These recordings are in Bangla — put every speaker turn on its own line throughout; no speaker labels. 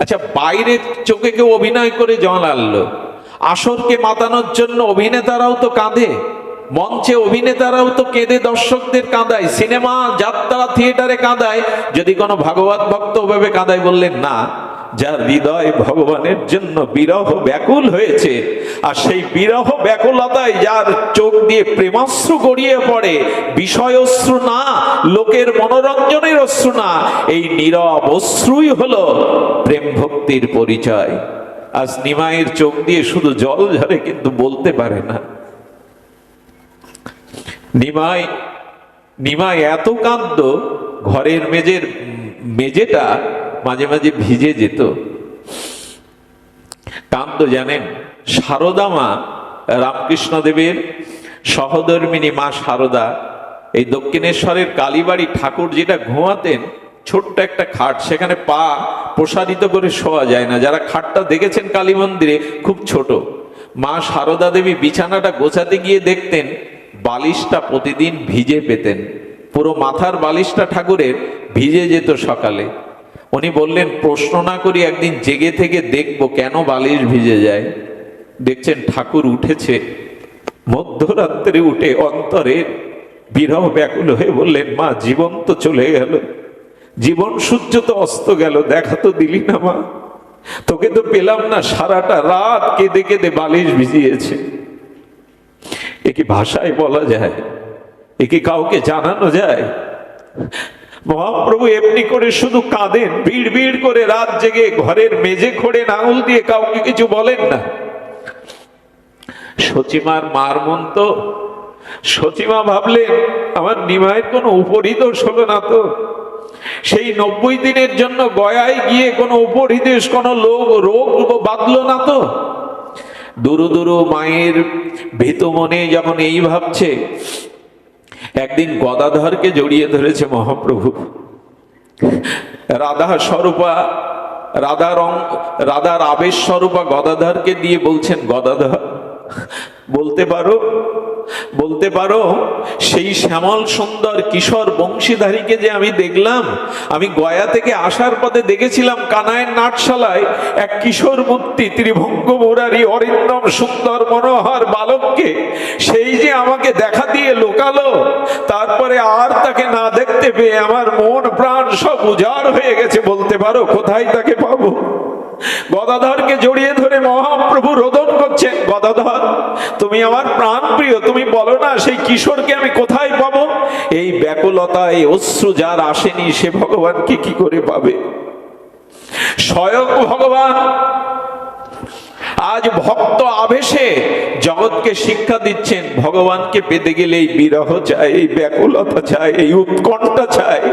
আচ্ছা, বাইরে চোখে কেউ অভিনয় করে জল আনলো, আসরকে মাতানোর জন্য অভিনেতারাও তো কাঁদে, মঞ্চে অভিনেতারাও তো কেঁদে দর্শকদের কাঁদায়, সিনেমা যাত্রা থিয়েটারে কাঁদায়। যদি কোনো ভাগবত ভক্ত ওভাবে কাঁদায়, বললেন না, যার হৃদয় ভগবানের জন্য বিরহ ব্যাকুল হয়েছে, আর সেই বিরহ ব্যাকুলতায় যার চোখ দিয়ে প্রেমাশ্রু গড়িয়ে পড়ে, বিষয় অশ্রু না, লোকের মনোরঞ্জনের অশ্রু না, এই নীরব অশ্রুই হলো প্রেম ভক্তির পরিচয়। আজ নিমাইয়ের চোখ দিয়ে শুধু জল ঝরে, কিন্তু বলতে পারে না। নিমাই এত কাঁদত, ঘরের মেজেটা মাঝে মাঝে ভিজে যেত। কাঁদত জানেন, সারদা মা, রামকৃষ্ণ দেবের সহধর্মিনী মা সারদা, এই দক্ষিণেশ্বরের কালীবাড়ি ঠাকুর যেটা ঘুমাতেন, ছোট্ট একটা খাট, সেখানে পা প্রসারিত করে শোয়া যায় না। যারা খাটটা দেখেছেন কালী মন্দিরে, খুব ছোট। মা সারদা দেবী বিছানাটা গোছাতে গিয়ে দেখতেন বালিশটা প্রতিদিন ভিজে পেতেন, পুরো মাথার বালিশটা ঠাকুরের ভিজে যেত সকালে। উনি বললেন, প্রশ্ন না করি, একদিন জেগে থেকে দেখবো কেন বালিশ ভিজে যায়। দেখছেন ঠাকুর উঠেছে, মধ্যরাত্রে উঠে অন্তরে বিরহ ব্যাকুল হয়ে বললেন, মা, জীবন তো চলে গেল, জীবন সূর্য তো অস্ত গেল, দেখা তো দিলি না মা, তোকে তো পেলাম না, সারাটা রাত কেঁদে কেঁদে বালিশ ভিজিয়েছে। এ কি ভাষায় বলা যায়? এ কি কাউকে জানানো যায়? মহাপ্রভু এমনি করে শুধু কাঁদেন, ভিড় ভিড় করে রাত জেগে, ঘরের মেঝে খোঁড়ে আঙুল দিয়ে, কাউকে কিছু বলেন না। সচিমার মার মন তো, সচিমা ভাবলেন, আমার নিমাইয়ের কোনো উপরিদোষ হলো না তো? সেই 90 দিনের জন্য গয়ায় গিয়ে কোনো উপরিদেশ, কোনো রোগ বাঁধলো না তো? দুরু দুরু মায়ের ভীত মনে যখন এই ভাবছে, একদিন গদাধরকে জড়িয়ে ধরেছে মহাপ্রভু। রাধা স্বরূপা, রাধার আবেশ স্বরূপা গদাধরকে দিয়ে বলছেন, গদাধর, বলতে পারো সেই শ্যামল সুন্দর কিশোর বংশীধারীকে যে আমি দেখলাম, আমি গয়া থেকে আসার পথে দেখেছিলাম কানাইয়ের নাটশালায় এক কিশোর মূর্তি, ত্রিভঙ্গ মুরারি অরিন্দম সুন্দর মনোহর বালককে, সেই যে আমাকে দেখা দিয়ে লোকালো, তারপরে আর তাকে না দেখতে পেয়ে আমার মন প্রাণ সব উজাড় হয়ে গেছে। বলতে পারো কোথায় তাকে পাবো? গদাধরকে জড়িয়ে ধরে মহাপ্রভু রোদন করছেন, গদাধর, তুমি আমার প্রাণ প্রিয়, তুমি বলো না সেই কিশোরকে আমি কোথায় পাবো? এই ব্যাকুলতা, এই অশ্রু যার আসেনি, সে ভগবানকে কি করে পাবে? স্বয়ং ভগবান আজ ভক্ত আবেশে জগৎকে শিক্ষা দিচ্ছেন, ভগবানকে পেতে গেলে এই বিরহ চাই, এই ব্যাকুলতা চাই, এই উৎকণ্ঠা চাই।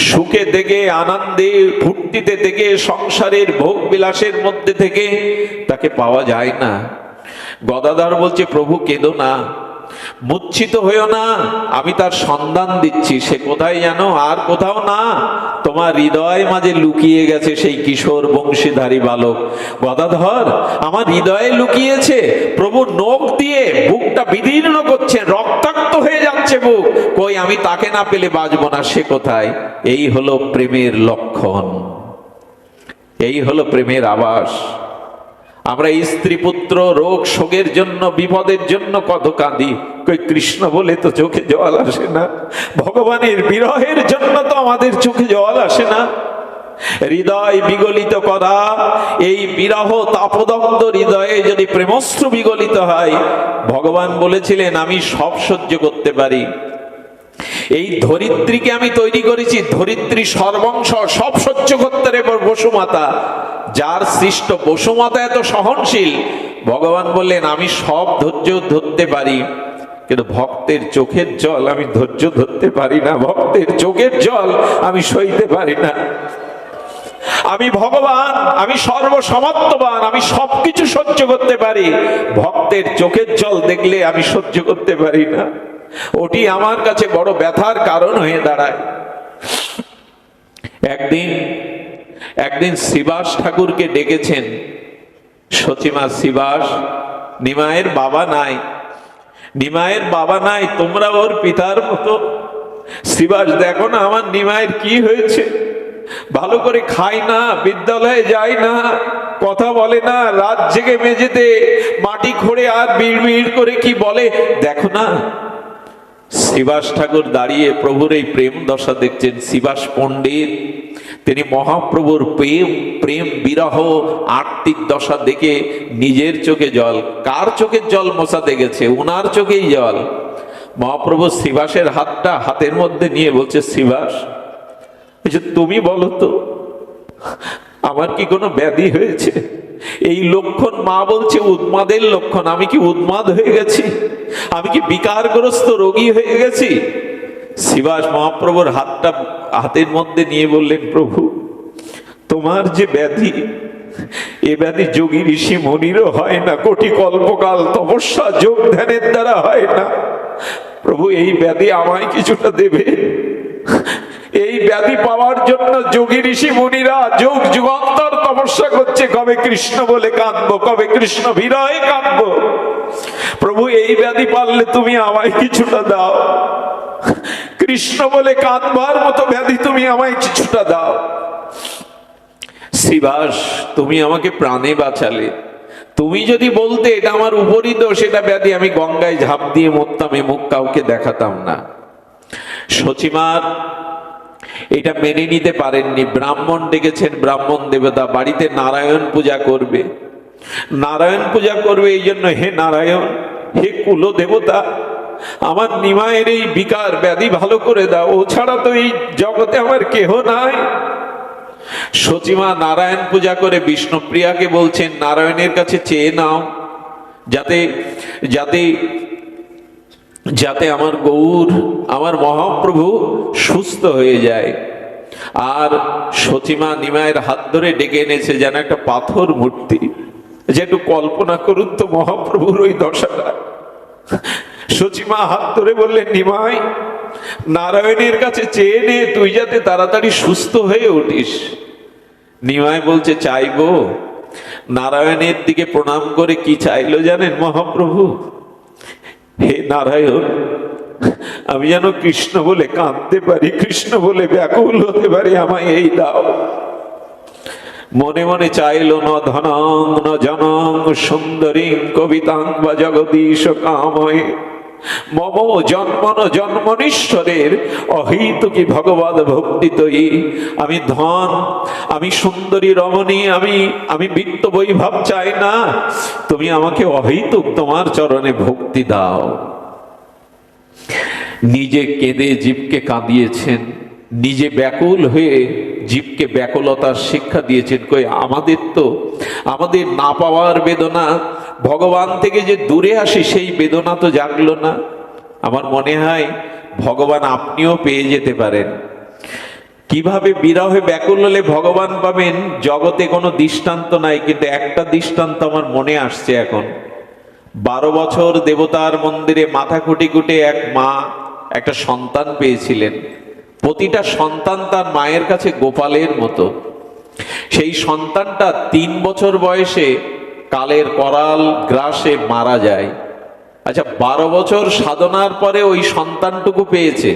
সুখে থেকে, আনন্দে ফুর্তিতে থেকে, সংসারের ভোগ বিলাসের মধ্যে থেকে তাকে পাওয়া যায় না। গদাধর বলছে, প্রভু কেঁদো না, মূর্ছিত হইও না, আমি তার সন্ধান দিচ্ছি। সে কোথায় জানো? আর কোথাও না, তোমার হৃদয় মাঝে লুকিয়ে গেছে সেই কিশোর বংশীধারী বালক। গদাধর আমার হৃদয়ে লুকিয়েছে। প্রভু নখ দিয়ে বুকটা বিদীর্ণ করছেন, রক্তাক্ত হয়ে যাচ্ছে বুক। কই, আমি তাকে না পেলে বাঁচবো না, সে কোথায়? এই হলো প্রেমের লক্ষণ, এই হলো প্রেমের আবাস। আমরা স্ত্রী পুত্র রোগ শোকের জন্য, বিপদের জন্য কত কাঁদি, কই কৃষ্ণ বলে তো চোখে জল আসে না। ভগবানের বিরহের জন্য তো আমাদের চোখে জল আসে না। হৃদয় বিগলিত করা, এই বিরহ তাপদগ্ধ হৃদয়ে যদি প্রেমস্ত্র বিগলিত হয়, ভগবান বলেছিলেন, আমি সব সহ্য করতে পারি। এই ধরিত্রীকে আমি তৈরি করেছি, ধরিত্রী সর্বংশ, সব সহ্য করতে রে বসুমাতা। যার সৃষ্ট বসুমাতা এত সহনশীল, ভগবান বললেন, আমি সব ধৈর্য ধরতে পারি, কিন্তু ভক্তের চোখের জল আমি ধৈর্য ধরতে পারি না, ভক্তের চোখের জল আমি সইতে পারি না। আমি ভগবান, আমি সর্বসমর্থবান, আমি সবকিছু সহ্য করতে পারি, ভক্তের চোখের জল দেখলে আমি সহ্য করতে পারি না। ওটি আমার কাছে বড় ব্যথার কারণ হয়ে দাঁড়ায়। একদিন শ্রীবাস ঠাকুরকে ডেকেছেন সচিমা। শ্রীবাস, নিমাইয়ের বাবা নাই, নিমাইয়ের বাবা নাই, তোমরা ওর পিতার মতো। শ্রীবাস, দেখো না আমার নিমাইয়ের কি হয়েছে, ভালো করে খায় না, বিদ্যালয়ে যায় না, কথা বলে না, রাত জেগে মেঝেতে মাটি খোঁড়ে আর বিড়বিড় করে কি বলে। দেখো না, শ্রীবাস ঠাকুর দাঁড়িয়ে প্রভুর এই প্রেম দশা দেখছেন। শ্রীবাস পণ্ডিত তিনি মহাপ্রভুর প্রেম প্রেম বিরহ আর্তিক দশা দেখে নিজের চোখে জল, কার চোখের জল মোছা দেখেছে? ওনার চোখেই জল। মহাপ্রভু শ্রীবাসের হাতটা হাতের মধ্যে নিয়ে বলছে, শ্রীবাস তুমি বলো তো আমার কি কোনো ব্যাধি হয়েছে? এই লক্ষণ মা বলছে উন্মাদের লক্ষণ। আমি কি উন্মাদ হয়ে গেছি? আমি কি বিকারগ্রস্ত রোগী হয়ে গেছি? শ্রীবাস মহাপ্রভুর হাতটা হাতের মধ্যে নিয়ে বললেন, প্রভু তোমার যে ব্যাধি, এ ব্যাধি যোগী ঋষি মনিরও হয় না, কোটি কল্পকাল তপস্যা যোগ ধ্যানের দ্বারা হয় না। প্রভু এই ব্যাধি আমায় কিছুটা দেবে। এই ব্যাধি পাওয়ার জন্য যোগী ঋষি মুনিরা যুগ যুগান্তর তপস্যা করছে, কবে কৃষ্ণ বলে কাঁদবো, কবে কৃষ্ণ বিরহে কাঁদবো। প্রভু এই ব্যাধি পারলে তুমি আমায় কিছুটা দাও, কৃষ্ণ বলে কাঁদবার মতো ব্যাধি তুমি আমায় কিছুটা দাও। শ্রীবাস তুমি আমাকে প্রাণে বাঁচালে, তুমি যদি বলতে এটা আমার উপরই দোষ, এটা ব্যাধি, আমি গঙ্গায় ঝাঁপ দিয়ে মরতাম, এ মুখ কাউকে দেখাতাম না। সচিমার এটা মেনে নিতে পারেননি। ব্রাহ্মণ ডেকেছেন, ব্রাহ্মণ দেবতা বাড়িতে নারায়ণ পূজা করবে, নারায়ণ পূজা করবে। এই জন্য, হে নারায়ণ, হে কুল দেবতা, আমার নিমায়ের এই বিকার ব্যাধি ভালো করে দাও, ও ছাড়া তো এই জগতে আমার কেহ নাই। সচিমা নারায়ণ পূজা করে বিষ্ণুপ্রিয়াকে বলছেন, নারায়ণের কাছে চেয়ে নাও যাতে যাতে যাতে আমার গৌর, আমার মহাপ্রভু সুস্থ হয়ে যায়। আর সচিমা নিমায়ের হাত ধরে ডেকে এনেছে যেন একটা পাথর মূর্তি। যে একটু কল্পনা করুন তো মহাপ্রভুর ওই দশাটা। সচিমা হাত ধরে বললেন, নিমাই নারায়ণের কাছে চেয়ে নে, তুই যাতে তাড়াতাড়ি সুস্থ হয়ে উঠিস। নিমাই বলছে, চাইবো? নারায়ণের দিকে প্রণাম করে কি চাইলো জানেন মহাপ্রভু? হে নারায়ণ, আমি যেন কৃষ্ণ বলে কাঁদতে পারি, কৃষ্ণ বলে ব্যাকুল হতে পারি, আমায় এই দাও। মনে মনে চাইল, ন ধনং ন জনং সুন্দরীং কবিতাং বা জগদীশ কাময়ে মম জন্মন জন্মনীশ্বরের অহৈতুকী ভগবদ ভক্তিতয়ী। আমি ধন, আমি সুন্দরী রমণী, আমি বিত্ত বৈভব চাই না, তুমি আমাকে অহৈতুক তোমার চরণে ভক্তি দাও। নিজে কেঁদে জীবকে কাঁদিয়েছেন, নিজে ব্যাকুল হয়ে জীবকে ব্যাকুলতার শিক্ষা দিয়েছেন। কই আমাদের তো আমাদের না পাওয়ার বেদনা, ভগবান থেকে যে দূরে আসি সেই বেদনা তো জাগলো না। আমার মনে হয় ভগবান আপনিও পেয়ে যেতে পারেন। কিভাবে বিরহে ব্যাকুল হলে ভগবান পাবেন জগতে কোনো দৃষ্টান্ত নাই, কিন্তু একটা দৃষ্টান্ত আমার মনে আসছে এখন। 12 বছর দেবতার মন্দিরে মাথা কুটি কুটে এক মা একটা সন্তান পেয়েছিলেন। প্রতিটা সন্তান তার মায়ের কাছে গোপালের মতো। সেই সন্তানটা 3 বছর বয়সে কালের করাল গ্রাসে মারা যায়। আচ্ছা, 12 বছর সাধনার পরে ওই সন্তানটুকু পেয়েছে,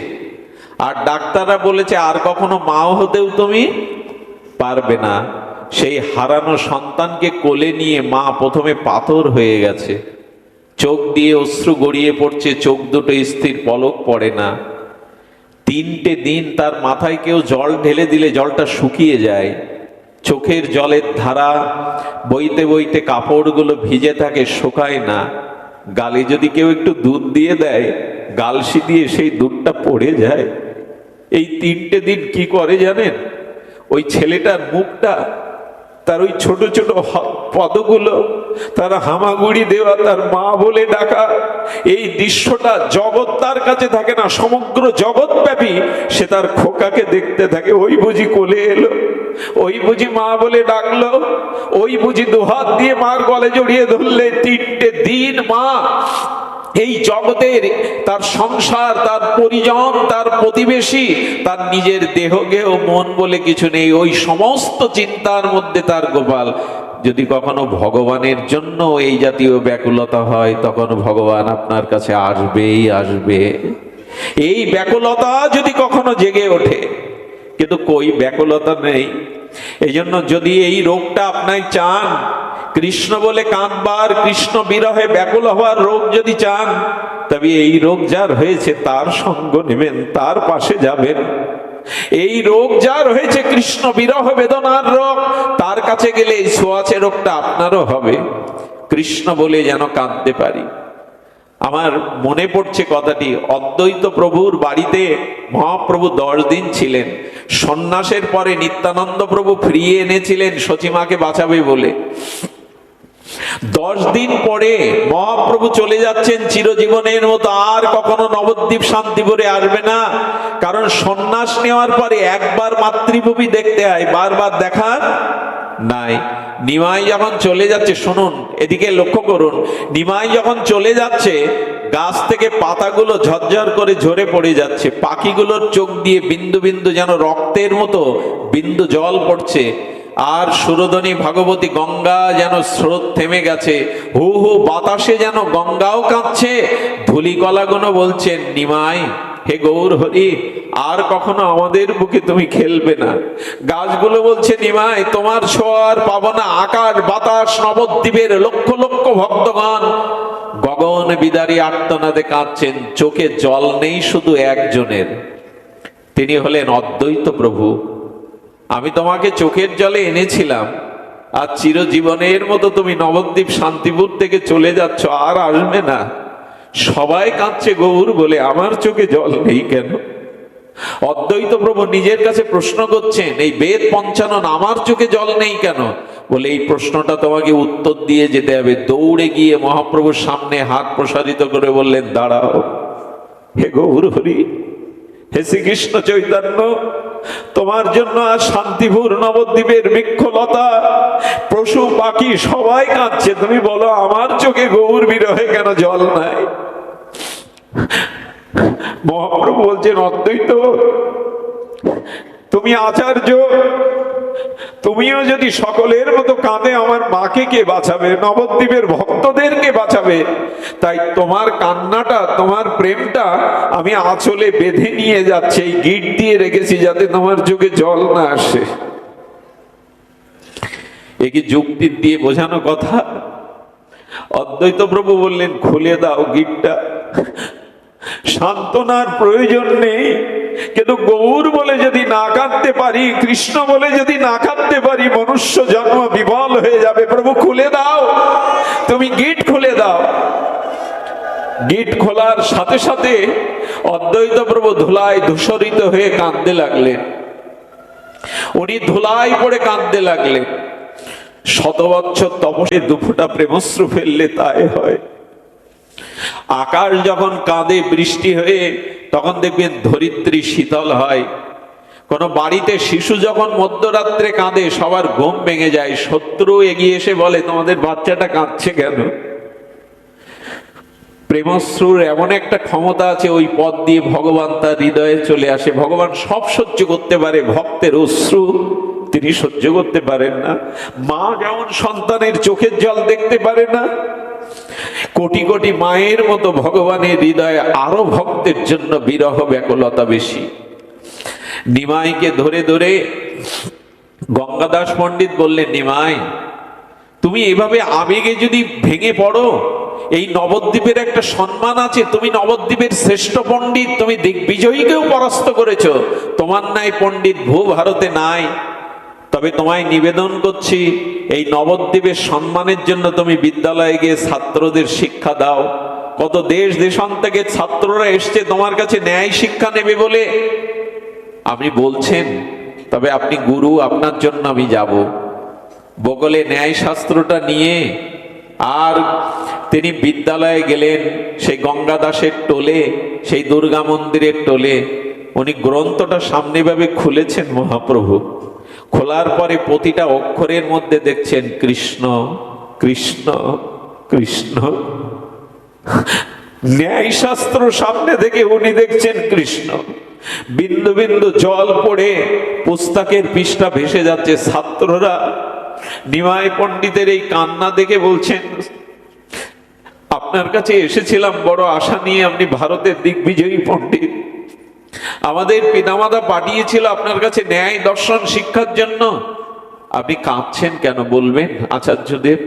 আর ডাক্তাররা বলেছে আর কখনো মাও হতেও তুমি পারবে না। সেই হারানো সন্তানকে কোলে নিয়ে মা প্রথমে পাথর হয়ে গেছে, চোখ দিয়ে অশ্রু গড়িয়ে পড়ছে, চোখ দুটো স্থির, পলক পড়ে না। 3টে দিন তার মাথায় কেউ জল ঢেলে দিলে জলটা শুকিয়ে যায়, চোখের জলের ধারা বইতে বইতে কাপড়গুলো ভিজে থাকে, শুকায় না। গালে যদি কেউ একটু দুধ দিয়ে দেয়, গালসি দিয়ে সেই দুধটা পড়ে যায়। এই 3টে দিন কি করে জানেন? ওই ছেলেটার মুখটা, তার ওই ছোট ছোট পদগুলো, তার হামাগুড়ি দেওয়া, তার মা বলে ডাকা, এই দৃশ্যটা জগৎ তার কাছে থাকে না, সমগ্র জগৎ ব্যাপী সে তার খোকাকে দেখতে থাকে। ওই বুঝি কোলে এলো, ওই বুঝি মা বলে ডাকলো, ওই বুঝি দুহাত দিয়ে মার গলে জড়িয়ে ধরলে। 3টে দিন মা এই জগতের, তার সংসার, তার পরিজন, তার প্রতিবেশী, তার নিজের দেহ গেহ মন বলে কিছু নেই, ওই সমস্ত চিন্তার মধ্যে তার গোপাল। যদি কখনো ভগবানের জন্য এই জাতীয় ব্যাকুলতা হয়, তখন ভগবান আপনার কাছে আসবেই আসবে। এই ব্যাকুলতা যদি কখনো জেগে ওঠে, কিন্তু কই ব্যাকুলতা নেই। এই জন্য যদি এই রোগটা আপনাই চান, কৃষ্ণ বলে কাঁদবার, কৃষ্ণ বিরহে ব্যাকুল হওয়ার রোগ যদি চান, তবে এই রোগ যার হয়েছে তার সঙ্গ নেবেন, তার পাশে যাবেন। এই রোগ যার হয়েছে কৃষ্ণ বিরহ বেদনার রোগ, তার কাছে গেলে এই ছোঁয়াচে রোগটা আপনারও হবে। কৃষ্ণ বলে যেন কাঁদতে পারি। আমার মনে পড়ছে কথাটি, অদ্বৈত প্রভুর বাড়িতে মহাপ্রভু 10 দিন ছিলেন। সন্ন্যাসের পরে নিত্যানন্দ প্রভু ফিরিয়ে এনেছিলেন সচিমাকে বাঁচাবে বলে। 10 দিন পরে মহাপ্রভু চলে যাচ্ছেন চিরজীবনের মতো, আর কখনো নবদ্বীপ শান্তিপুরে আসবে না। কারণ সন্ন্যাস নেওয়ার পরে একবার মাতৃভূমি দেখতে হয়, বারবার দেখার নাই। নিমাই যখন চলে যাচ্ছে, শুনুন এদিকে লক্ষ্য করুন, নিমাই যখন চলে যাচ্ছে, গাছ থেকে পাতাগুলো ঝরঝর করে ঝরে পড়ে যাচ্ছে, পাখিগুলোর চোখ দিয়ে বিন্দু বিন্দু যেন রক্তের মতো বিন্দু জল পড়ছে। আর সুরধনী ভাগবতী গঙ্গা যেন স্রোত থেমে গেছে, হু হু বাতাসে যেন গঙ্গাও কাঁদছে। ধূলিকলাগুলো বলছেন, নিমাই হে গৌর হরি, আর কখনো আমাদের বুকে তুমি খেলবে না। গাছগুলো বলছে, নিমাই তোমার ছোঁয়ার পাবো না। আকাশ বাতাস নবদ্বীপের লক্ষ লক্ষ ভক্তগণ গগন বিদারী আর্তনাদে কাঁদছেন। চোখে জল নেই শুধু একজনের, তিনি হলেন অদ্বৈত প্রভু। আমি তোমাকে চোখের জলে এনেছিলাম, আর চিরজীবনের মতো তুমি নবদ্বীপ শান্তিপুর থেকে চলে যাচ্ছ, আর আসবে না। সবাই কাঁদছে গৌর বলে, আমার চোখে জল নেই কেন? অদ্বৈত প্রভু নিজের কাছে প্রশ্ন করছেন, এই বেদ পঞ্চানন আমার চোখে জল নেই কেন? বলে এই প্রশ্নটা তোমাকে উত্তর দিয়ে যেতে হবে। দৌড়ে গিয়ে মহাপ্রভুর সামনে হাত প্রসারিত করে বললেন, দাঁড়াও হে গৌর হরি, হে শ্রীকৃষ্ণ চৈতন্য, তোমার জন্য আজ শান্তিপুর নবদ্বীপের বৃক্ষলতা পশু পাখি সবাই কাঁদছে, তুমি বলো আমার চোখে গৌর বিরহে কেন জল নাই? মহাপ্রভু বলছেন, অদ্বৈত তুমি আচার্য, তুমিও যদি সকলের মতো কাঁদে, আমার মাকে কে বাঁচাবে? নবদ্বীপের ভক্তদেরকে বাঁচাবে? তাই তোমার কান্নাটা, তোমার প্রেমটা আমি আঁচলে বেঁধে নিয়ে যাচ্ছি, এই গিট দিয়ে রেখেছি যাতে তোমার চোখে জল না আসে। এ কি যুক্তি দিয়ে বোঝানো কথা? অদ্বৈত প্রভু বললেন, খুলে দাও গিটটা। সান্ত্বনার প্রয়োজন নেই, কিন্তু গৌর বলে যদি না কাঁদতে পারি, কৃষ্ণ বলে যদি না কাঁদতে পারি, মনুষ্য জন্ম বিফল হয়ে যাবে। প্রভু খুলে দাও, তুমি গিট খুলে দাও। গিট খোলার সাথে সাথে অদ্বৈত প্রভু ধুলায় ধূসরিত হয়ে কাঁদতে লাগলেন। উনি ধুলায় পড়ে কাঁদতে লাগলেন। 100 বছর তপস্যা দুফোঁটা প্রেমশ্রু ফেললে তাই হয়। আকাশ যখন কাঁদে বৃষ্টি হয়ে, তখন দেখবেন ধরিত্রী শীতল হয়। কোন বাড়িতে শিশু যখন মধ্যরাত্রে কাঁদে, সবার ঘুম ভেঙে যায়। শত্রু এগিয়ে এসে বলে, তোমাদের বাচ্চাটা কাঁদছে কেন? প্রেমশ্রুর এমন একটা ক্ষমতা আছে, ওই পথ দিয়ে ভগবান তার হৃদয়ে চলে আসে। ভগবান সব সহ্য করতে পারে, ভক্তের অশ্রু তিনি সহ্য করতে পারেন না। মা যেমন সন্তানের চোখের জল দেখতে পারে না, কোটি কোটি মায়ের মতো ভগবানের হৃদয়ে আরো ভক্তের জন্য বিরহ ব্যাকুলতা বেশি। নিমাইকে ধরে ধরে গঙ্গাদাস পণ্ডিত বললেন, নিমাই তুমি এভাবে আবেগে যদি ভেঙে পড়ো, এই নবদ্বীপের একটা সম্মান আছে, তুমি নবদ্বীপের শ্রেষ্ঠ পণ্ডিত, তুমি দিগ্বিজয়ীকেও পরাস্ত করেছো, তোমার নাই পণ্ডিত ভূ ভারতে নাই। তবে তোমায় নিবেদন করছি, এই নবদ্বীপের সম্মানের জন্য তুমি বিদ্যালয়ে গিয়ে ছাত্রদের শিক্ষা দাও। কত দেশ দেশান থেকে ছাত্ররা এসছে তোমার কাছে ন্যায় শিক্ষা নেবে বলে। আপনি বলছেন, তবে আপনি গুরু, আপনার জন্য আমি যাব। বগলে ন্যায় শাস্ত্রটা নিয়ে আর তিনি বিদ্যালয়ে গেলেন। সেই গঙ্গাদাসের টোলে, সেই দুর্গা মন্দিরের টোলে উনি গ্রন্থটা সামনে ভাবে খুলেছেন মহাপ্রভু। খোলার পরে প্রতিটা অক্ষরের মধ্যে দেখছেন কৃষ্ণ কৃষ্ণ কৃষ্ণ। ন্যায় শাস্ত্র সামনে থেকে উনি দেখছেন কৃষ্ণ। বিন্দু বিন্দু জল পড়ে পুস্তকের পৃষ্ঠা ভেসে যাচ্ছে। ছাত্ররা নিমাই পণ্ডিতের এই কান্না দেখে বলছেন, আপনার কাছে এসেছিলাম বড় আশা নিয়ে, আপনি ভারতের দিগ্বিজয়ী পণ্ডিত, আমাদের পিতামাতা পাঠিয়েছিল আপনার কাছে ন্যায় দর্শন শিক্ষার জন্য। আপনি কাঁদছেন কেন বলবেন আচার্যদেব?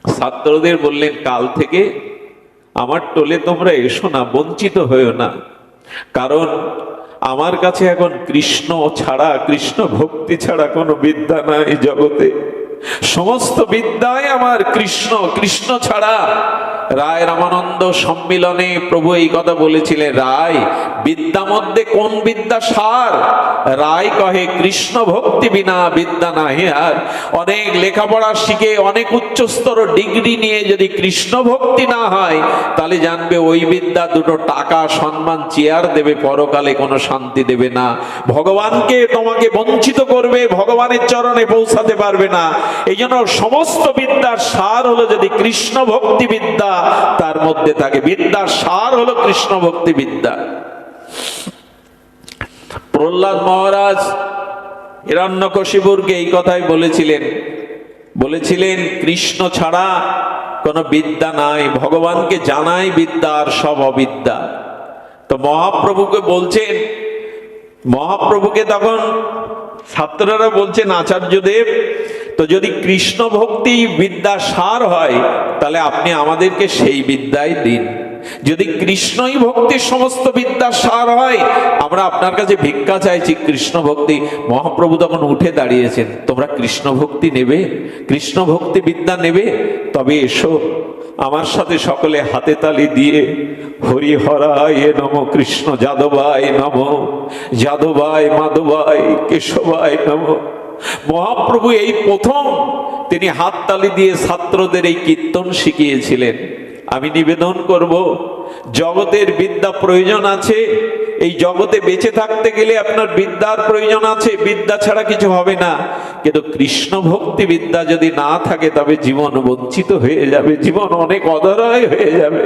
ছাত্রদের বললেন, কাল থেকে আমার টোলে তোমরা এসো না, বঞ্চিত হয়েও না, কারণ আমার কাছে এখন কৃষ্ণ ছাড়া, কৃষ্ণ ভক্তি ছাড়া কোনো বিদ্যা নাই জগতে। সমস্ত বিদ্যায় আমার কৃষ্ণ, কৃষ্ণ ছাড়া। রায় রামানন্দ সম্মিলনে প্রভু এই কথা বলেছিলেন, রায় বিদ্যা মধ্যে কোন বিদ্যা সার? রায় কহে কৃষ্ণ ভক্তি বিনা বিদ্যা নাহি আর। অনেক লেখাপড়া শিখে, অনেক উচ্চস্তর ডিগ্রি নিয়ে যদি কৃষ্ণ ভক্তি না হয়, তাহলে জানবে ওই বিদ্যা দুটো টাকা, সম্মান, চেয়ার দেবে, পরকালে কোনো শান্তি দেবে না। ভগবানকে তোমাকে বঞ্চিত করবে, ভগবানের চরণে পৌঁছাতে পারবে না। এই জন্য সমস্ত বিদ্যার সার হলো যদি কৃষ্ণ ভক্তি বিদ্যা তার মধ্যে থাকে। বিদ্যার সার হলো কৃষ্ণ ভক্তি বিদ্যা। প্রহ্লাদ মহারাজ হিরণ্যকশিপুরকে এই কথাই বলেছিলেন কৃষ্ণ ছাড়া কোনো বিদ্যা নাই, ভগবানকে জানাই বিদ্যা আর সব অবিদ্যা। তো মহাপ্রভুকে বলছেন, মহাপ্রভুকে তখন ছাত্ররা বলছেন, আচার্যদেব তো যদি কৃষ্ণ ভক্তি বিদ্যা সার হয়, তাহলে আপনি আমাদেরকে সেই বিদ্যাই দিন। যদি কৃষ্ণই ভক্তির সমস্ত বিদ্যার সার হয়, আমরা আপনার কাছে ভিক্ষা চাইছি কৃষ্ণ ভক্তি। মহাপ্রভু তখন উঠে দাঁড়িয়েছেন, তোমরা কৃষ্ণ ভক্তি নেবে, কৃষ্ণ ভক্তি বিদ্যা নেবে? তবে এসো আমার সাথে সকলে হাতে তালি দিয়ে হরি হরায় নম, কৃষ্ণ যাদবায় নম, যাদবায় মাধবায় কেশবায় নম। মহাপ্রভু এই প্রথম তিনি হাততালি দিয়ে ছাত্রদের এই কীর্তন শিখিয়েছিলেন। আমি নিবেদন করব, জগতের বিদ্যা প্রয়োজন আছে। এই জগতে বেঁচে থাকতে গেলে আপনার বিদ্যার প্রয়োজন আছে, বিদ্যা ছাড়া কিছু হবে না। কিন্তু কৃষ্ণ ভক্তি বিদ্যা যদি না থাকে, তবে জীবন বঞ্চিত হয়ে যাবে, জীবন অনেক অধরায় হয়ে যাবে।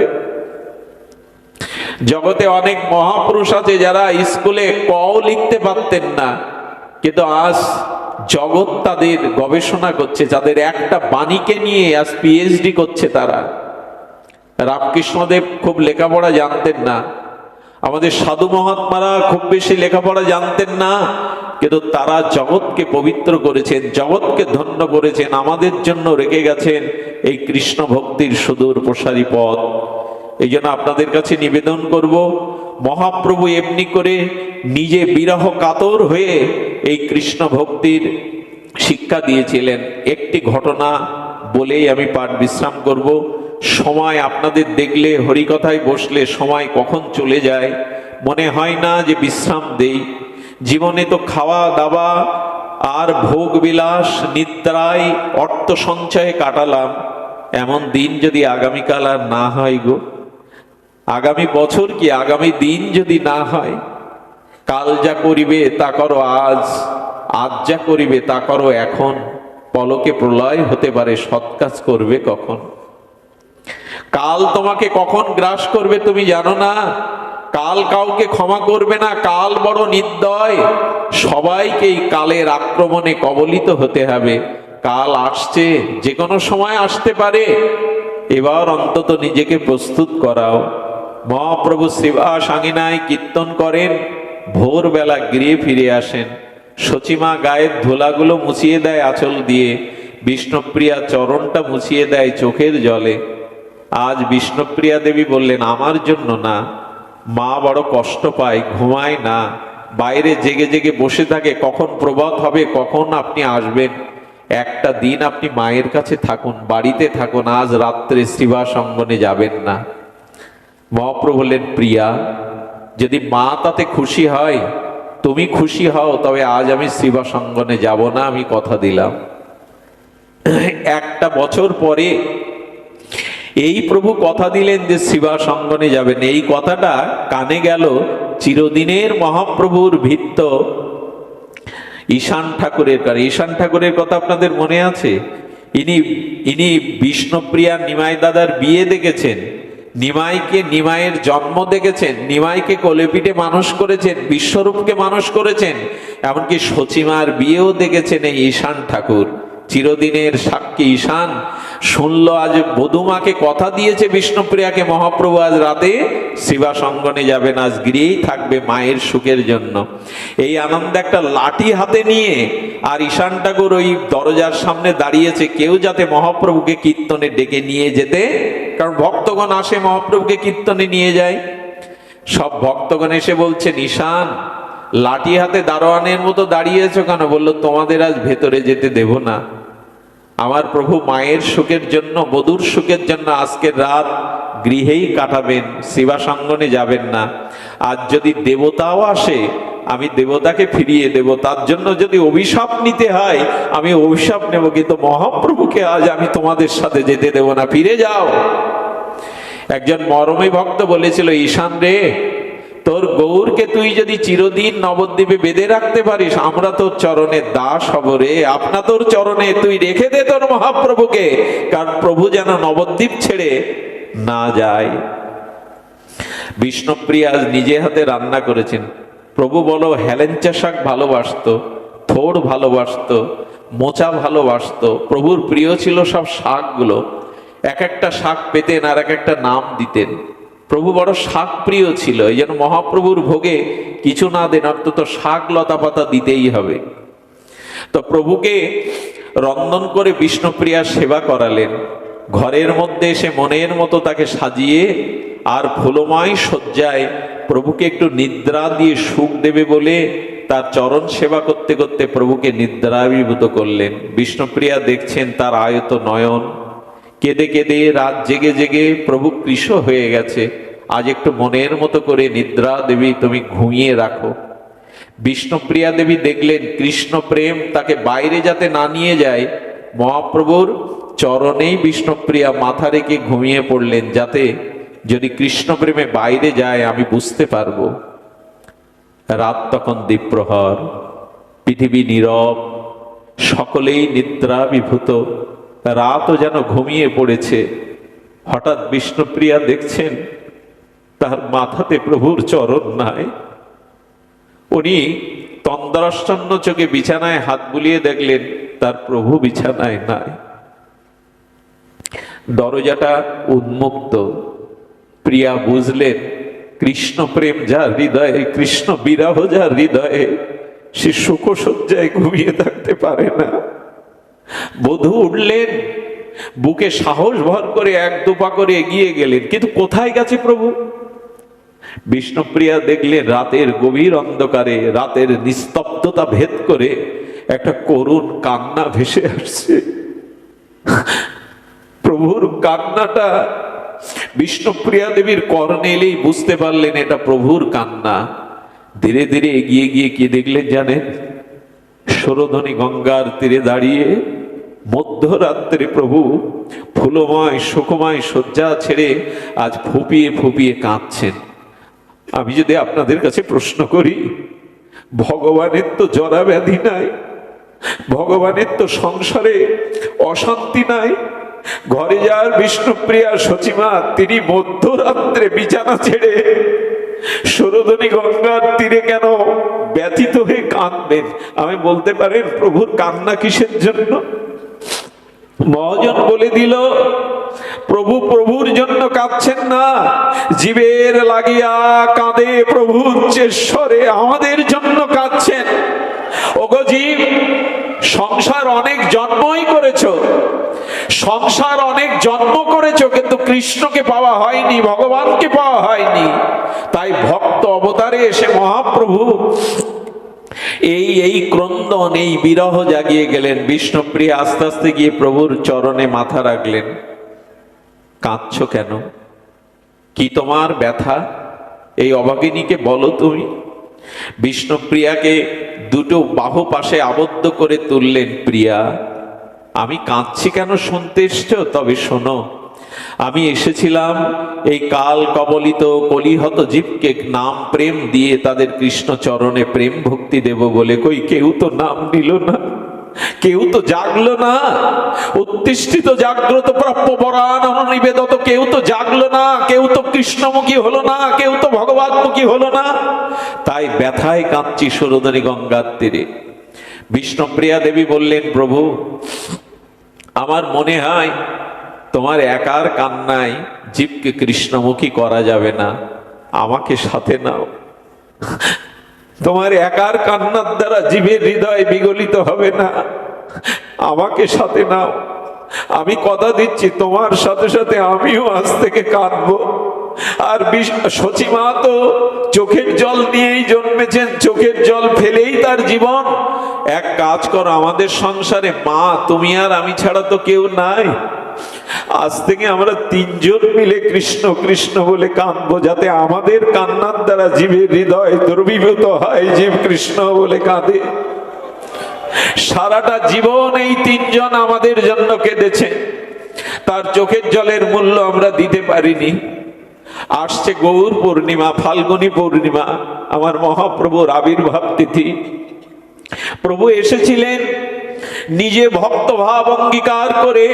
জগতে অনেক মহাপুরুষ আছে যারা স্কুলে ক লিখতে পারতেন না, কিন্তু আজ জগৎ তাদের গবেষণা করছে, যাদের একটা বাণীকে নিয়ে আজ পিএইচডি করছে তারা। রামকৃষ্ণদেব খুব লেখাপড়া জানতেন না, আমাদের সাধু মহাত্মারা খুব বেশি লেখাপড়া জানতেন না, কিন্তু তারা জগৎকে পবিত্র করেছেন, জগৎকে ধন্য করেছেন, আমাদের জন্য রেখে গেছেন এই কৃষ্ণ ভক্তির সুদূর প্রসারী পথ। এই জন্য আপনাদের কাছে নিবেদন করব, মহাপ্রভু এমনি করে নিজে বিরহ কাতর হয়ে এই কৃষ্ণ ভক্তির শিক্ষা দিয়েছিলেন। একটি ঘটনা বলেই আমি পাঠ বিশ্রাম করব। সময় আপনাদের দেখলে, হরিকথায় বসলে সময় কখন চলে যায় মনে হয় না যে বিশ্রাম দেই। জীবনে তো খাওয়া দাওয়া আর ভোগ বিলাস, নিদ্রায়, অর্থ সঞ্চয়ে কাটালাম। এমন দিন যদি আগামীকাল আর না হয় গো, আগামী বছর কি আগামী দিন যদি না হয়, কাল যা করিবে তা করো আজ, আজ যা করিবে তা করো এখন। পলকে প্রলয় হতে পারে, সৎ কাজ করবে কখন? কাল তোমাকে কখন গ্রাস করবে তুমি জানো না। কাল কাউকে ক্ষমা করবে না, কাল বড় নির্দয়। সবাইকেই কালের আক্রমণে কবলিত হতে হবে। কাল আসছে, যে কোনো সময় আসতে পারে। এবার অন্তত নিজেকে প্রস্তুত করাও। মহাপ্রভু শ্রীবাস আঙিনায় কীর্তন করেন, ভোরবেলা গৃহে ফিরে আসেন। সচিমা গায়ের ধুলাগুলো মুছিয়ে দেয় আঁচল দিয়ে, বিষ্ণুপ্রিয়া চরণটা মুছিয়ে দেয় চোখের জলে। আজ বিষ্ণুপ্রিয়া দেবী বললেন, আমার জন্য না, মা বড় কষ্ট পায়, ঘুমায় না, বাইরে জেগে জেগে বসে থাকে, কখন প্রভাত হবে, কখন আপনি আসবেন। একটা দিন আপনি মায়ের কাছে থাকুন, বাড়িতে থাকুন, আজ রাত্রে শ্রীবাস অঙ্গনে যাবেন না। মহাপ্রভু বললেন, প্রিয়া যদি মা তাতে খুশি হয়, তুমি খুশি হও, তবে আজ আমি শ্রীবাস অঙ্গনে যাব না, আমি কথা দিলাম। একটা বছর পরে এই প্রভু কথা দিলেন যে শ্রীবাস অঙ্গনে যাবেন। এই কথাটা কানে গেল চিরদিনের মহাপ্রভুর ভিত্ত ঈশান ঠাকুরের কাছে। ঈশান ঠাকুরের কথা আপনাদের মনে আছে? ইনি বিষ্ণুপ্রিয়া নিমাই দাদার বিয়ে দেখেছেন, নিমাইয়ের জন্ম দেখেছেন, নিমাইকে কোলেপিঠে মানুষ করেছেন, বিশ্বরূপকে মানুষ করেছেন, এমনকি সচিমার বিয়েও দেখেছেন এই ঈশান ঠাকুর। চিরদিনের সাক্ষী ঈশান শুনলো আজ বধূমাকে কথা দিয়েছে বিষ্ণুপ্রিয়াকে মহাপ্রভু আজ রাতে শিবা সঙ্গনে যাবেন, আজ গৃহেই থাকবে মায়ের সুখের জন্য। এই আনন্দে একটা লাঠি হাতে নিয়ে আর ঈশান ঠাকুর ওই দরজার সামনে দাঁড়িয়েছে, কেউ যাতে মহাপ্রভুকে কীর্তনে ডেকে নিয়ে যেতে, কারণ ভক্তগণ আসে মহাপ্রভুকে কীর্তনে নিয়ে যায়। সব ভক্তগণ এসে বলছেন, ঈশান লাঠি হাতে দারোয়ানের মতো দাঁড়িয়েছো কেন? বলল, তোমাদের আজ ভেতরে যেতে দেব না। আমার প্রভু মায়ের সুখের জন্য, বধূর সুখের জন্য আজকের রাত গৃহেই কাটাবেন, শিবা সঙ্গনে যাবেন না। আজ যদি দেবতাও আসে আমি দেবতাকে ফিরিয়ে দেব, তার জন্য যদি অভিশাপ নিতে হয় আমি অভিশাপ নেব, কিন্তু মহাপ্রভুকে আজ আমি তোমাদের সাথে যেতে দেব না, ফিরে যাও। একজন মরমী ভক্ত বলেছিল, ঈশান রে, তোর গৌরকে তুই যদি চিরদিন নবদ্বীপে বেঁধে রাখতে পারিস, আমরা তোর চরণের দাস হব রে। আপনা তোর চরণে তুই রেখে দে তোর মহাপ্রভুকে, কারণ প্রভু যেন নবদ্বীপ ছেড়ে না যায়। বিষ্ণুপ্রিয়া আজ নিজে হাতে রান্না করেছেন। প্রভু বলো হেলেঞ্চা শাক ভালোবাসতো, থোড় ভালোবাসতো, মোচা ভালোবাসতো। প্রভুর প্রিয় ছিল সব শাকগুলো। এক একটা শাক পেতেন আর এক একটা নাম দিতেন। প্রভু বড় শাক প্রিয় ছিল, এই জন্য মহাপ্রভুর ভোগে কিছু না দেন অন্তত শাক লতা পাতা দিতেই হবে। তো প্রভুকে রন্ধন করে বিষ্ণুপ্রিয়া সেবা করালেন। ঘরের মধ্যে এসে মনের মতো তাকে সাজিয়ে আর ফুলময় শয্যায় প্রভুকে একটু নিদ্রা দিয়ে সুখ দেবে বলে তার চরণ সেবা করতে করতে প্রভুকে নিদ্রাভিভূত করলেন। বিষ্ণুপ্রিয়া দেখছেন তার আয়ত নয়ন, কেঁদে কেঁদে রাত জেগে জেগে প্রভু কৃশ হয়ে গেছে। আজ একটু মনের মতো করে নিদ্রা দেবী তুমি ঘুমিয়ে রাখো। বিষ্ণুপ্রিয়া দেবী দেখলেন কৃষ্ণ প্রেম তাকে বাইরে যাতে না নিয়ে যায়, মহাপ্রভুর চরণেই বিষ্ণুপ্রিয়া মাথা রেখে ঘুমিয়ে পড়লেন, যাতে যদি কৃষ্ণ প্রেমে বাইরে যায় আমি বুঝতে পারবো। রাত তখন দ্বীপ্রহর, পৃথিবী নীরব, সকলেই নিদ্রা বিভূত, রাতও যেন ঘুমিয়ে পড়েছে। হঠাৎ বিষ্ণুপ্রিয়া দেখছেন তার মাথাতে প্রভুর চরণ নাই। উনি তন্দ্রাচ্ছন্ন চোখে বিছানায় হাত বুলিয়ে দেখলেন তার প্রভু বিছানায় নাই। দরজাটা উন্মুক্ত। প্রিয়া বুঝলেন কৃষ্ণ প্রেম যার হৃদয়ে, কৃষ্ণ বিরহ যার হৃদয়ে, সে শোকসজ্জায় ঘুমিয়ে থাকতে পারে না। বধূ উঠলেন, বুকে সাহস ভর করে এক দুপা করে এগিয়ে গেলেন, কিন্তু কোথায় গেছে প্রভু? বিষ্ণুপ্রিয়া দেখলেন রাতের গভীর অন্ধকারে, রাতের নিস্তব্ধতা ভেদ করে একটা করুণ কান্না ভেসে আসছে। প্রভুর কান্নাটা বিষ্ণুপ্রিয়া দেবীর কর্ণে এলেই বুঝতে পারলেন এটা প্রভুর কান্না। ধীরে ধীরে এগিয়ে গিয়ে কি দেখলেন জানেন? সরোধনী গঙ্গার তীরে দাঁড়িয়ে মধ্যরাত্রে প্রভু ফুলময় সুখময় শয্যা ছেড়ে আজ ফুপিয়ে ফুপিয়ে কাঁদছেন। আমি যদি আপনাদের কাছে প্রশ্ন করি, ভগবানের তো জরা ব্যাধি নাই, ভগবানের তো সংসারে অশান্তি নাই, ঘরে যার বিষ্ণুপ্রিয়া সচিমা তিনি মধ্যরাত্রে বিছানা ছেড়ে সরোধনী গঙ্গার তীরে কেন ব্যথিত হয়ে কাঁদবেন? আমি বলতে পারেন প্রভুর কান্না কিসের জন্য? মহাজন বলে দিল, প্রভু প্রভুর জন্য কাঁদছেন না, জীবের লাগিয়া কাঁদে প্রভু উচ্চেশ্বরে, আমাদের জন্য কাঁদছেন। ওগো জীব, সংসার অনেক জন্মই করেছো, সংসার অনেক জন্ম করেছো, কিন্তু কৃষ্ণকে পাওয়া হয়নি, ভগবানকে পাওয়া হয়নি। তাই ভক্ত অবতারে এসে মহাপ্রভু এই ক্রন্দন, এই বিরহ জাগিয়ে গেলেন। বিষ্ণুপ্রিয়া আস্তে আস্তে গিয়ে প্রভুর চরণে মাথা রাখলেন। কাঁদছো কেন? কি তোমার ব্যথা? এই অভাগিনীকে বলো তুমি। বিষ্ণুপ্রিয়াকে দুটো বাহু পাশে আবদ্ধ করে তুললেন। প্রিয়া, আমি কাঁদছি কেন শুনতে এসছো? তবে শোনো, আমি এসেছিলাম এই কাল কবলিত কলিহত জীবকে নাম প্রেম দিয়ে তাদের কৃষ্ণ চরণে প্রেম ভক্তি দেব বলে। কই কেউ তো নাম নিল না, কেউ তো জাগলো না। উত্তিষ্ঠিত জাগ্রত প্রাপ্য পরাণ নিবেদত, কেউ তো জাগলো না, কেউ তো কৃষ্ণমুখী হলো না, কেউ তো ভগবানমুখী হলো না। তাই ব্যথায় কাঁদছি সরোধনী গঙ্গার তীরে। বিষ্ণুপ্রিয়া দেবী বললেন, প্রভু আমার মনে হয় তোমার একার কান্নায় জীবকে কৃষ্ণমুখী করা যাবে না, আমাকে সাথে নাও। তোমার একার কান্নার দ্বারা জীবের হৃদয় বিগলিত হবে না, আমাকে সাথে নাও। আমি কথা দিচ্ছি তোমার সাথে সাথে আমিও আজ থেকে কাঁদবো। আর সচিমা তো চোখের জল নিয়েই জন্মেছেন, চোখের জল ফেলেই তার জীবন। এক কাজ করো, আমাদের সংসারে মা তুমি আর আমি ছাড়া তো কেউ নাই। আজ থেকে আমরা তিনজন মিলে কৃষ্ণ কৃষ্ণ বলে কাঁদবো, যাতে আমাদের কান্নার দ্বারা জীবের হৃদয় দ্রবীভূত হয়, জীব কৃষ্ণ বলে কাঁদে। সারাটা জীবন এই তিনজন আমাদের জন্য কেঁদেছে, তার চোখের জলের মূল্য আমরা দিতে পারিনি। আসছে গৌর পূর্ণিমা, ফাল্গুনী পূর্ণিমা, আমার মহাপ্রভুর আবির্ভাব তিথি। প্রভু এসেছিলেন নিজে ভক্তভাব অঙ্গীকার করে,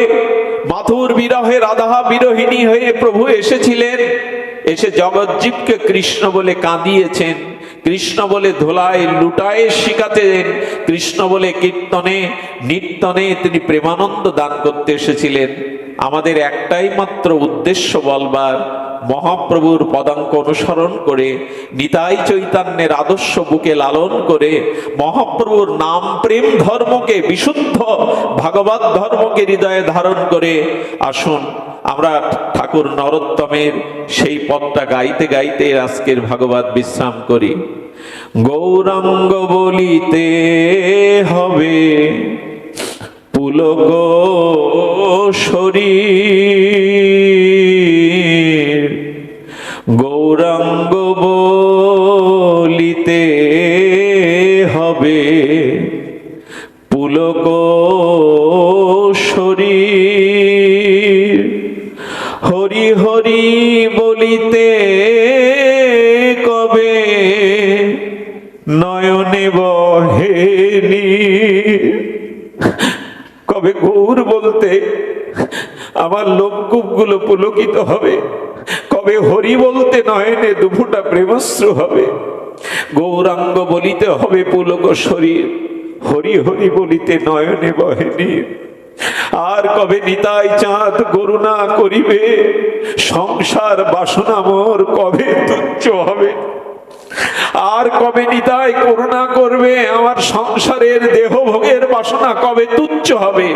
মাথুর বিরহে রাধা বিরহিণী হয়ে প্রভু এসেছিলেন। এসে জগজ্জীবকে কৃষ্ণ বলে কাঁদিয়েছেন, কৃষ্ণ বলে ধোলায় লুটায় শিখাতেন, কৃষ্ণ বলে কীর্তনে নিত্যনে তিনি প্রেমানন্দ দান করতে এসেছিলেন। আমাদের একটাই মাত্র উদ্দেশ্য বলবার, মহাপ্রভুর পদাঙ্ক অনুসরণ করে, নিতাই চৈতন্যের আদর্শ বুকে লালন করে, মহাপ্রভুর নাম প্রেম ধর্মকে, বিশুদ্ধ ভাগবত ধর্মকে হৃদয়ে ধারণ করে আসুন আমরা ঠাকুর নরোত্তমের সেই পদটা গাইতে গাইতে আজকের ভাগবত বিশ্রাম করি। গৌরাঙ্গ বলিতে হবে পুলক শরীর, গৌরাঙ্গ বলিতে হবে পুলক শরীর, হরি হরি বলিতে কবে নয়নে বহে নীর। কবে গৌর বলতে আমার লোমকূপগুলো পুলকিত হবে, কবে হরি বলতে নয়নে দুফোঁটা প্রেমশ্রু হবে। গৌরাঙ্গ বলিতে হবে পুলক শরীর, হরি হরি বলিতে নয়নে বহে নীর। আর কবে নিতাই চাঁদ করুণা করিবে, সংসার বাসনা মোর কবে তুচ্ছ হবে। আর কবে নিতাই করুণা করবে, আমার সংসারের দেহ ভোগের বাসনা কবে তুচ্ছ হবে।